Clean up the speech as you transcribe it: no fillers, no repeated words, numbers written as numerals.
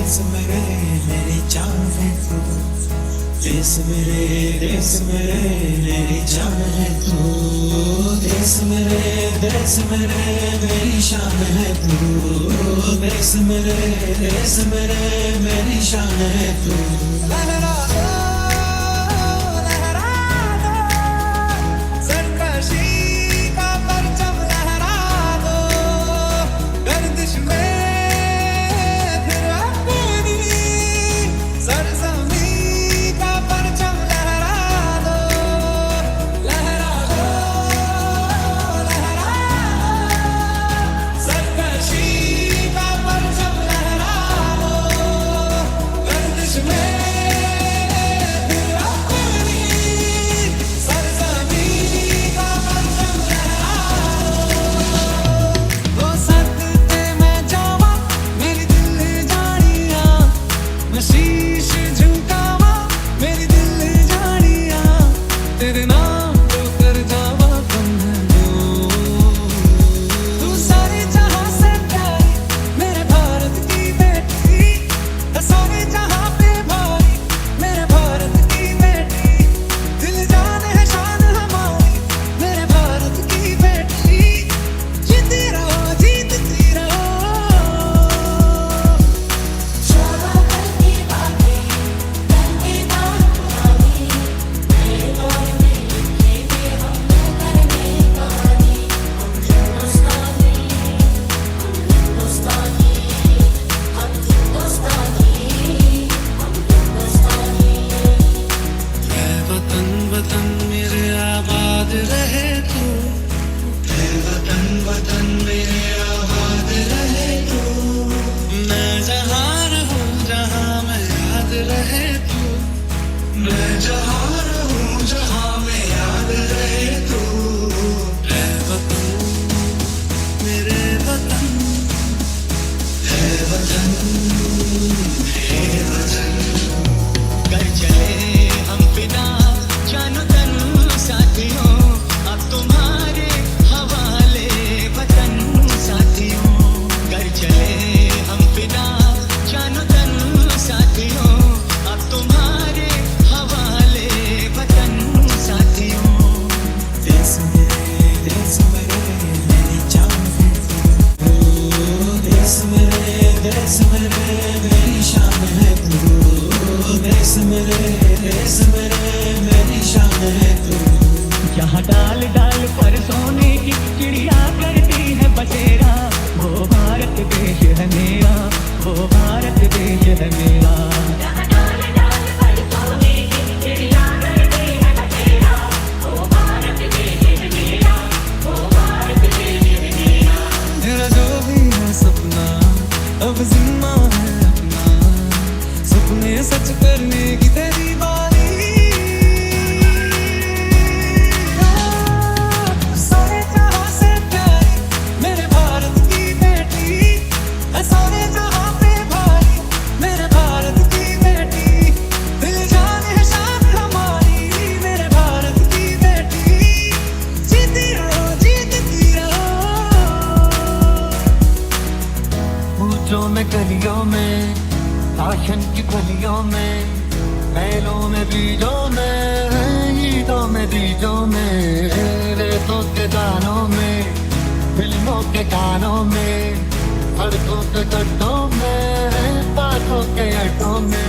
देश मेरे मेरी जान है तू, देश मेरे मेरी जान है तू, देश मेरे मेरी शान है तू, देश मेरे मेरी शान है तू। लहरा दो, लहरा दो, सरकशी का परचम लहरा दो, गर्दिश में मेरी शान है तू, देश मेरे मेरी शान है तू। जहाँ डाल डाल पर सोने की चिड़िया करती है बसेरा, वो भारत देश है मेरा, वो भारत देश है मेरा। अब जिम्मा है अपना, सपने सच करने की तेरी बारी। सारे जहां से प्यारी मेरे भारत की बेटी, सारे जहां पे भारी मेरे भारत की बेटी, दिल जान है शान हमारी मेरे भारत की बेटी। जीती रहो पूछो में गलियों में, आशन की गलियों में, महलों में बीजों में, ईदों में बीजों में, रेतों के दानों में, फिल्मों के गानों में, सड़कों के गड्ढों में, बातों के अड्डों में।